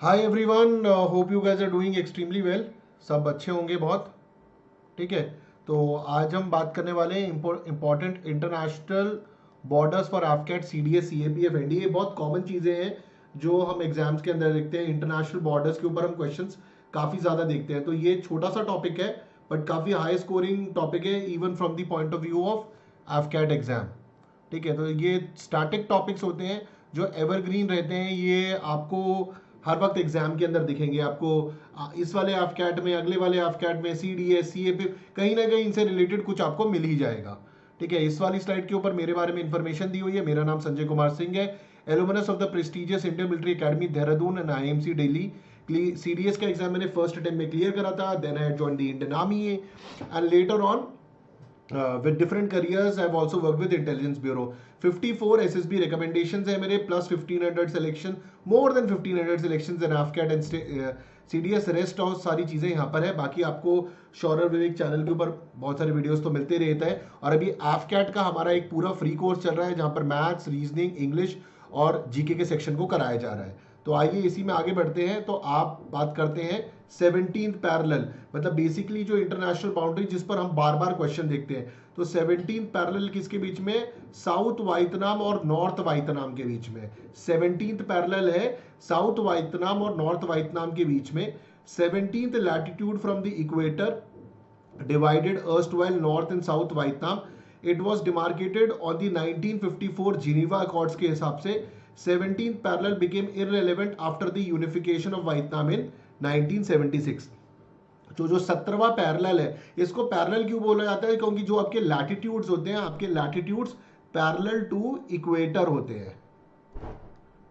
Hi everyone, hope you guys are doing extremely well. सब अच्छे होंगे बहुत। ठीक है। तो आज हम बात करने वाले हैं important international borders for AFCAT, CDS, CAPF, NDA. बहुत कॉमन चीज़ें हैं जो हम एग्जाम्स के अंदर देखते हैं। इंटरनेशनल बॉर्डर्स के ऊपर हम क्वेश्चंस काफ़ी ज़्यादा देखते हैं। तो ये छोटा सा टॉपिक है बट काफ़ी हाई स्कोरिंग टॉपिक है even from the point of view of AFCAT exam. ठीक है। तो ये स्टैटिक टॉपिक्स होते हैं जो एवरग्रीन रहते हैं। ये आपको हर वक्त एग्जाम के अंदर दिखेंगे। आपको इस वाले एफकैट में, अगले वाले एफकैट में, सीडीएस, सीएपी, कहीं ना कहीं इनसे रिलेटेड कुछ आपको मिल ही जाएगा। ठीक है। इस वाली स्लाइड के ऊपर मेरे बारे में इंफॉर्मेशन दी हुई है। मेरा नाम संजय कुमार सिंह है, alumnus of the prestigious Indian Military Academy Dehradun and IMC Delhi. CDS का एग्जाम मैंने फर्स्ट अटेम्प्ट में क्लियर करा था। Then I join the Indian Army and later on with different careers I've also worked with intelligence bureau. 54 SSB recommendations है मेरे, plus 1500 selection, more than 1500 selections in AFCAT and CDS rest house. सारी चीज़ें यहाँ पर है। बाकी आपको शौर्य विवेक channel के ऊपर बहुत सारे वीडियोस तो मिलते रहता है। और अभी AFCAT का हमारा एक पूरा फ्री कोर्स चल रहा है जहाँ पर मैथ्स, रीजनिंग, इंग्लिश और जीके के सेक्शन को कराया जा रहा है। तो आइए इसी में आगे बढ़ते हैं। तो आप बात करते हैं 17th पैरेलल, मतलब बेसिकली जो इंटरनेशनल बाउंड्री जिस पर हम बार बार क्वेश्चन देखते हैं। तो 17th पैरेलल किसके बीच में? साउथ वाइतनाम और नॉर्थ वाइतनाम के बीच में 17th पैरेलल है, साउथ वाइतनाम और नॉर्थ वाइतनाम के बीच में। 17th latitude from the equator divided erstwhile North and South Vietnam. It was demarcated on the 1954 Geneva Accords के हिसाब से। 17th parallel became irrelevant after the unification of Vietnam in 1976। जो 17वां parallel है, इसको पैरेलल क्यों बोला जाता है? क्योंकि जो आपके लैटिट्यूड्स होते हैं, आपके लैटिट्यूड्स पैरेलल टू इक्वेटर होते हैं।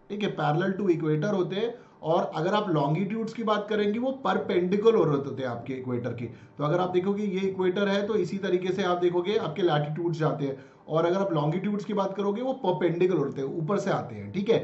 ठीक है, पैरेलल टू इक्वेटर होते हैं। और अगर आप लॉन्गिट्यूड्स की बात करेंगे वो परपेंडिकुलर होते हैं आपके इक्वेटर की। तो अगर आप देखोगे ये इक्वेटर है तो इसी तरीके से आप देखोगे आपके लैटिट्यूड्स जाते हैं। और अगर आप लॉन्गिट्यूड्स की बात करोगे वो परपेंडिकुलर होते हैं, ऊपर से आते हैं। ठीक है।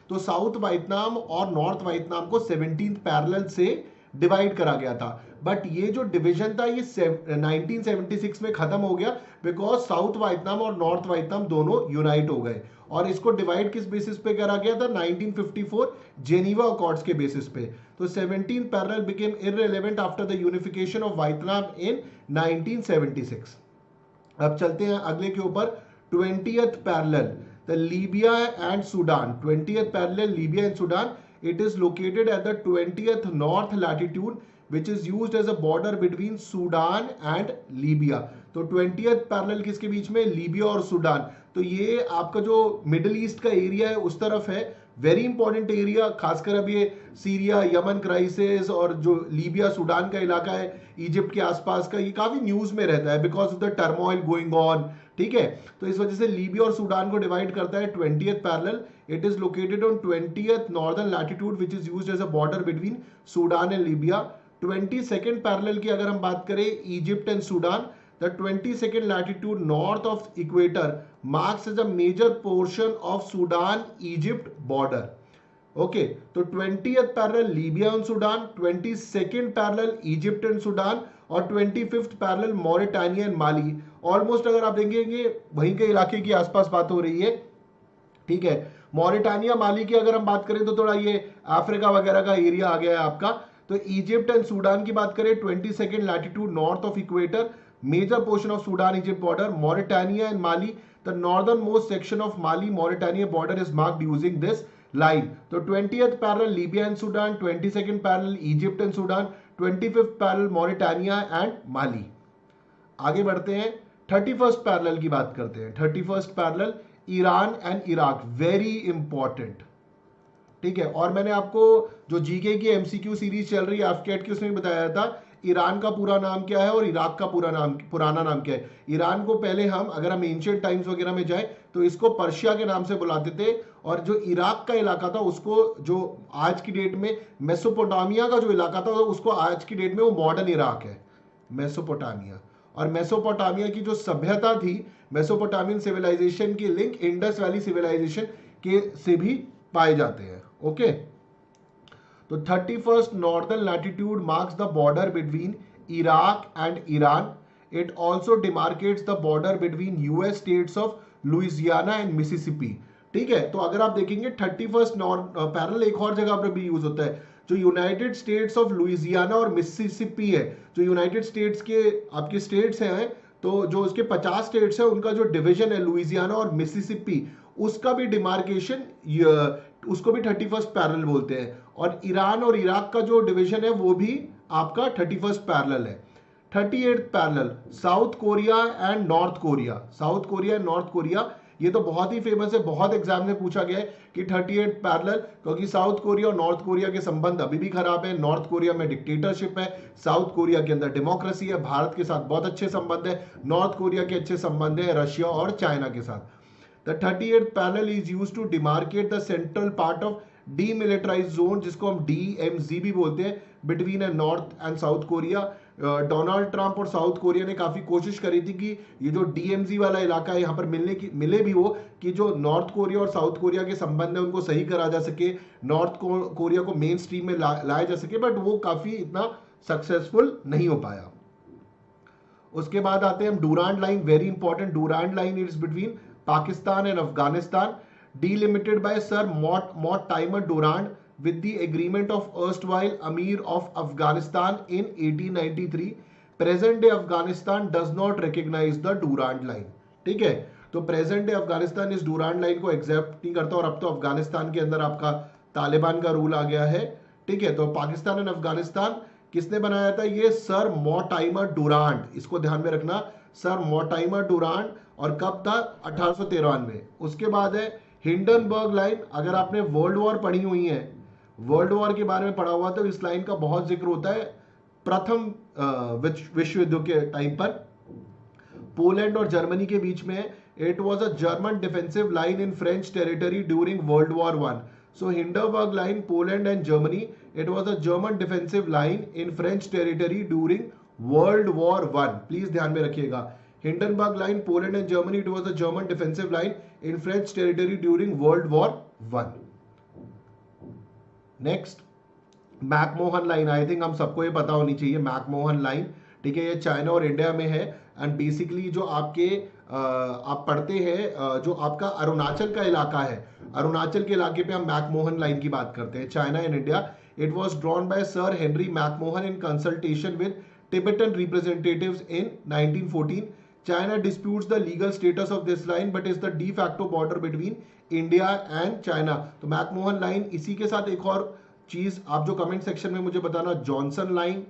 तो साउथ वियतनाम और नॉर्थ वियतनाम को 17th पैरेलल से डिवाइड करा गया था। बट ये जो डिवीजन था ये 1976 में खत्म हो गया, बिकॉज साउथ वियतनाम और नॉर्थ वियतनाम दोनों यूनाइट हो गए। और इसको डिवाइड किस बेसिस पे करा गया था? 1954 जेनीवा अकॉर्ड्स के बेसिस पे। तो 17th parallel became irrelevant after the unification of Vietnam in 1976। अब चलते हैं अगले के ऊपर, 20th parallel, the Libya and Sudan. 20th parallel Libya and Sudan, it is located at the 20th north latitude which is used as a border between Sudan and Libya। तो 20th parallel किसके बीच में? Libya और Sudan. तो ये आपका जो middle east का area है उस तरफ है, वेरी इंपॉर्टेंट एरिया। खासकर अब ये सीरिया, यमन क्राइसिस और जो लीबिया सूडान का इलाका है इजिप्ट के आसपास का, ये काफी न्यूज में रहता है because of the turmoil going on. ठीक है। तो इस वजह से लीबिया और सूडान को डिवाइड करता है 20th parallel. It is located on 20th northern latitude which is used as a border between Sudan and Libya. 22nd parallel की अगर हम बात करें, Egypt and Sudan, the 22nd latitude north of equator marks as a major portion of Sudan Egypt border। Okay. तो 20th parallel Libya and Sudan, 22nd parallel Egypt and Sudan और 25th parallel Mauritania and Mali. Almost अगर आप देखेंगे वहीं के इलाके की आसपास बात हो रही है। ठीक है। मॉरिटानिया, माली की अगर हम बात करें तो थोड़ा ये अफ्रीका वगैरह का एरिया आ गया है आपका। तो इजिप्ट एंड सूडान की बात करें, 22nd latitude north of equator, major portion of Sudan Egypt border, Mauritania and Mali, the northernmost section of Mali Mauritania border is marked using this line। तो 20th parallel Libya and Sudan, 22nd parallel Egypt and Sudan, 25th parallel Mauritania and Mali। आगे बढ़ते हैं, 31st parallel की बात करते हैं। 31st parallel Iran and Iraq, very important. ठीक है। और मैंने आपको जो जीके की एमसीक्यू सीरीज चल रही है एफकेट की, उसमें बताया था ईरान का पूरा नाम क्या है और इराक का पुराना नाम क्या है। ईरान को पहले अगर हम एंशिएंट टाइम्स वगैरह में जाए तो इसको पर्शिया के नाम से बुलाते थे। और जो इराक का इलाका था उसको, जो आज की डेट में मेसोपोटामिया का जो इलाका था, उसको आज की डेट में वो मॉडर्न इराक है, मेसोपोटामिया। और मेसोपोटामिया की जो सभ्यता थी, मेसोपोटामियन सिविलाइजेशन की लिंक इंडस वैली सिविलाइजेशन के से भी पाए जाते हैं। ओके। तो 31st northern latitude marks the border between Iraq and Iran। It also demarcates the border between US states of Louisiana and Mississippi। ठीक है। तो अगर आप देखेंगे 31st पैरेलल एक और जगह पर भी यूज होता है, जो यूनाइटेड स्टेट्स ऑफ लुइसियाना और मिसिसिपी है, जो यूनाइटेड स्टेट्स के आपके स्टेट्स हैं, तो जो उसके 50 स्टेट्स है उनका जो डिवीजन है लुइसियाना और मिसिसिपी, उसका भी डिमार्केशन, उसको भी 31st पैरेलल बोलते हैं। और ईरान और इराक का जो डिवीजन है वो भी आपका 31st पैरेलल है। 38th parallel south Korea and north Korea, south Korea and north Korea, ये तो बहुत ही फेमस है, बहुत एग्जाम में पूछा गया है कि 38th पैरेलल, क्योंकि साउथ कोरिया और नॉर्थ कोरिया के संबंध अभी भी खराब है। नॉर्थ कोरिया में डिक्टेटरशिप है, साउथ कोरिया के अंदर डेमोक्रेसी है, भारत के साथ बहुत अच्छे संबंध है, नॉर्थ कोरिया के अच्छे संबंध है रशिया और चाइना के साथ। The 38th parallel is used to demarcate the central part of demilitarized zone, जिसको हम DMZ भी बोलते हैं, between a North and South Korea। Donald Trump और साउथ कोरिया ने काफी कोशिश करी थी कि ये जो DMZ वाला इलाका है यहाँ पर मिले भी वो, कि जो नॉर्थ कोरिया और साउथ कोरिया के संबंध है उनको सही करा जा सके, नॉर्थ कोरिया को मेन स्ट्रीम में लाया जा सके, बट वो काफी इतना सक्सेसफुल नहीं हो पाया। उसके बाद आते हैं हम डूरांड line, very important. डूरांड line is between Pakistan and Afghanistan, delimited by Sir Mortimer Durand with the agreement of erstwhile Amir of Afghanistan in 1893. Present day Afghanistan does not recognize the Durand line। ठीक है, तो present day Afghanistan इस डूरांड line को accept नहीं करता, और अब तो अफगानिस्तान के अंदर आपका तालिबान का रूल आ गया है। ठीक है, तो पाकिस्तान एंड अफगानिस्तान किसने बनाया था? ये सर मोर्टाइमर डूरांड, इसको ध्यान में रखना, सर मोर्टाइमर डूरांड। और कब था? 1893 में। उसके बाद है हिंडनबर्ग लाइन। अगर आपने वर्ल्ड वॉर पढ़ी हुई है, वर्ल्ड वॉर के बारे में पढ़ा हुआ, तो इस लाइन का बहुत जिक्र होता है। प्रथम विश्व युद्ध के टाइम पर पोलैंड और जर्मनी के बीच में, it was a German defensive line in French territory during world war 1। So Hindenburg line, Poland and Germany, it was a German defensive line in French territory during world war 1। Please ध्यान में रखिएगा, Hindenburg line, Poland and Germany, it was a German defensive line in French territory during World War I। Next, McMahon line, I think हम सबको ये पता होनी चाहिए McMahon line. ठीक है, ये चाइना और इंडिया में है, एंड बेसिकली जो आपके आप पढ़ते हैं, जो आपका अरुणाचल का इलाका है, अरुणाचल के इलाके पे हम मैकमोहन लाइन की बात करते हैं, China and India. It was drawn by sir Henry McMahon in consultation with Tibetan representatives in 1914। China disputes the legal status of this line but is the de facto border between India and China। तो McMahon line, इसी के साथ एक और चीज आप जो comment section में मुझे बताना, जॉनसन लाइन।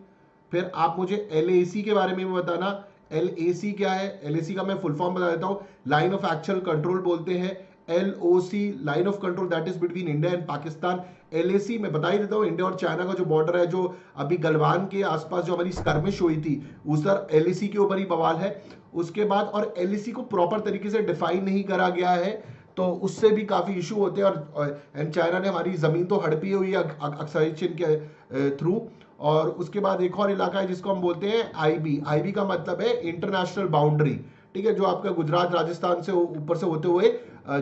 फिर आप मुझे LAC के बारे में भी बताना, LAC क्या है? LAC का मैं फुल फॉर्म बता देता हूं, लाइन ऑफ एक्चुअल कंट्रोल बोलते हैं। LOC, line of control, that is between India and Pakistan. LAC मैं बता ही देता हूँ, इंडिया और चाइना का जो बॉर्डर है, जो अभी गलवान के आसपास जो हमारी स्कर्मिश हुई थी, उस पर LAC के ऊपर ही बवाल है। उसके बाद, और LAC को प्रॉपर तरीके से डिफाइन नहीं करा गया है, तो उससे भी काफी इशू होते हैं। और एंड चाइना ने हमारी जमीन तो हड़पी हुई है अक्साइचिन के थ्रू। और उसके बाद एक और इलाका है जिसको हम बोलते हैं IB का मतलब है इंटरनेशनल बाउंड्री। ठीक है, जो आपका गुजरात राजस्थान से ऊपर से होते हुए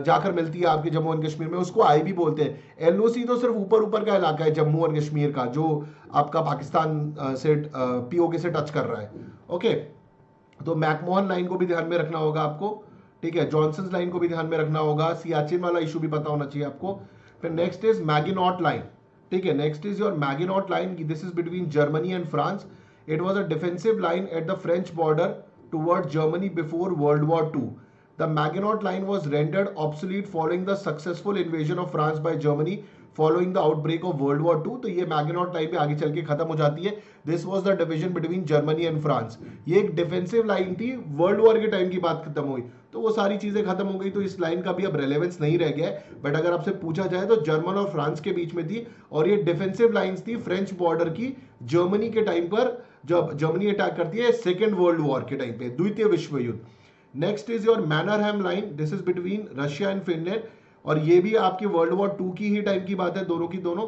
जाकर मिलती है आपके जम्मू एंड कश्मीर में, उसको IB बोलते हैं। LOC तो सिर्फ ऊपर ऊपर का इलाका है जम्मू एंड कश्मीर का, जो आपका पाकिस्तान से POK से टच कर रहा है। ओके, तो मैकमोहन लाइन को भी ध्यान में रखना होगा आपको। ठीक है, जॉनसन लाइन को भी ध्यान में रखना होगा, सियाचिन वाला इशू भी पता होना चाहिए आपको। फिर नेक्स्ट इज मैगिनॉट लाइन। ठीक है, next is your Maginot line, this is between Germany and France. It was a defensive line at the French border towards Germany before World War II. The Maginot Line was rendered obsolete following the successful invasion of France by Germany following the outbreak of World War II। तो ये Maginot Line में आगे चल के खत्म हो जाती है। This was the division between Germany and France। ये एक डिफेंसिव लाइन थी, वर्ल्ड वॉर के टाइम की बात खत्म हुई, तो वो सारी चीजें खत्म हो गई, तो इस लाइन का भी अब रेलेवेंस नहीं रह गया है। बट अगर आपसे पूछा जाए तो जर्मन और फ्रांस के बीच में थी, और ये डिफेंसिव लाइंस थी फ्रेंच बॉर्डर की, जर्मनी के टाइम पर, जब जर्मनी अटैक करती है सेकेंड वर्ल्ड वॉर के टाइम पे, द्वितीय विश्व युद्ध। Next is your Mannerheim line, this is between Russia and Finland, और ये भी आपकी वर्ल्ड वॉर 2 की ही टाइम की बात है, दोनों की दोनों।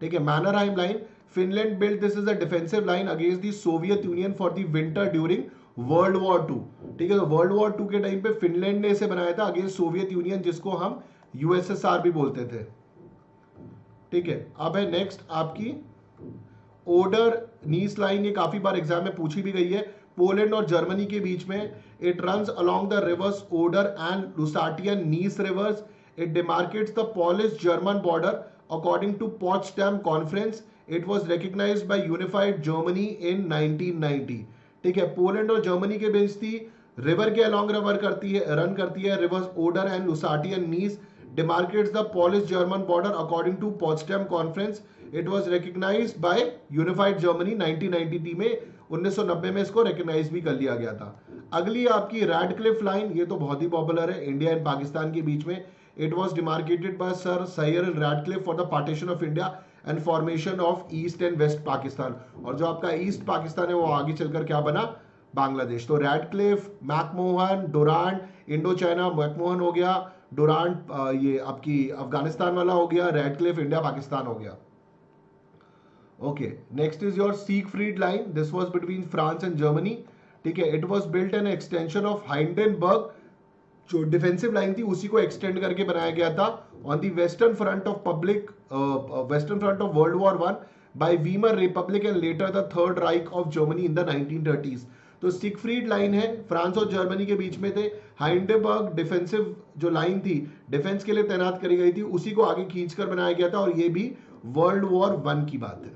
ठीक है, Mannerheim line, Finland built this is a defensive line against the Soviet Union for the winter during world war 2। ठीक है, तो वर्ल्ड वॉर 2 के टाइम पे फिनलैंड ने इसे बनाया था अगेंस्ट सोवियत यूनियन, जिसको हम USSR भी बोलते थे। ठीक है, अब है नेक्स्ट आपकी ओडर नीस लाइन, ये काफी बार एग्जाम में पूछी भी गई है। पोलैंड और जर्मनी के बीच में, it runs along the rivers Oder and Lusatian Neisse rivers It demarcates the Polish-German border according to Potsdam Conference. It was recognized by unified Germany in 1990. ठीक है, पोलैंड और जर्मनी के बीच थी, रिवर के अलॉन्ग रन करती है, rivers Oder and Lusatian and Neisse, demarcates the Polish-German border according to Potsdam Conference. It was recognized by unified Germany 1990 में, 1990 में इसको रिकग्नाइज भी कर लिया गया था. अगली आपकी रैडक्लिफ लाइन, ये तो बहुत ही पॉपुलर है इंडिया एंड पाकिस्तान के बीच में. It was demarcated by Sir Cyril Radcliffe for the partition of India and formation of East and West Pakistan. और जो आपका ईस्ट पाकिस्तान है वो आगे चलकर क्या बना, बांग्लादेश. तो Radcliffe, McMahon, Durand, Indo China, McMahon हो गया, डुरांड ये आपकी अफगानिस्तान वाला हो गया, रैडक्लिफ इंडिया पाकिस्तान हो गया. Okay, next is your Siegfried line. This was between France and Germany. ठीक है, it was built an extension of Hindenburg, जो डिफेंसिव लाइन थी उसी को एक्सटेंड करके बनाया गया था on the western front of world war one by Weimar republic and later the third Reich of Germany in the 1930s. तो Siegfried line है, फ्रांस और जर्मनी के बीच में थे. हाइंडनबर्ग डिफेंसिव जो लाइन थी, डिफेंस के लिए तैनात करी गई थी, उसी को आगे खींचकर बनाया गया था और ये भी वर्ल्ड वॉर वन की बात है.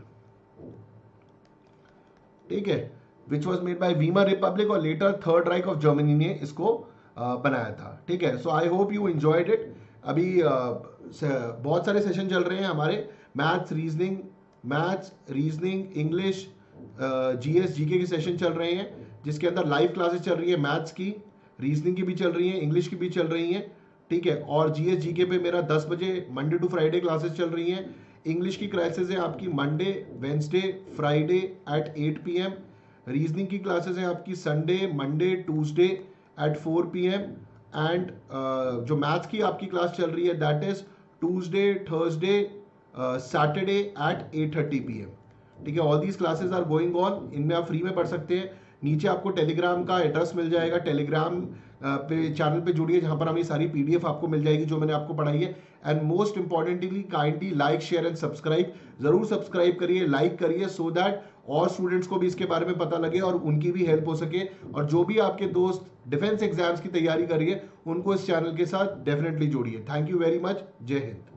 ठीक है, which was made by Weimar republic और later third Reich of Germany ने इसको बनाया था. ठीक है, so I hope you enjoyed it. अभी बहुत सारे सेशन चल रहे हैं हमारे, maths, reasoning, English, GS, GK के सेशन चल रहे हैं, जिसके अंदर लाइव क्लासेस चल रही है, मैथ्स की, रीजनिंग की भी चल रही है, इंग्लिश की भी चल रही है. ठीक है, और जीएस जीके पे मेरा 10 बजे मंडे टू फ्राइडे क्लासेस चल रही हैं. इंग्लिश की क्लासेस है आपकी Monday, Wednesday, Friday at 8 PM. Reasoning की क्लासेस है आपकी Sunday, Monday, Tuesday at 4 PM. And जो मैथ्स की आपकी क्लास चल रही है that is Tuesday, Thursday, Saturday at 8:30 PM. ठीक है, all these classes are going on. इनमें आप फ्री में पढ़ सकते हैं. नीचे आपको टेलीग्राम का एड्रेस मिल जाएगा, टेलीग्राम पे चैनल पे जुड़िए, जहां पर हमें सारी PDF आपको मिल जाएगी जो मैंने आपको पढ़ाई है. And most importantly kindly like, share and subscribe. जरूर सब्सक्राइब करिए, लाइक करिए, सो दैट और स्टूडेंट्स को भी इसके बारे में पता लगे और उनकी भी हेल्प हो सके. और जो भी आपके दोस्त डिफेंस एग्जाम्स की तैयारी करिए, उनको इस चैनल के साथ डेफिनेटली जोड़िए. Thank you very much. जय हिंद.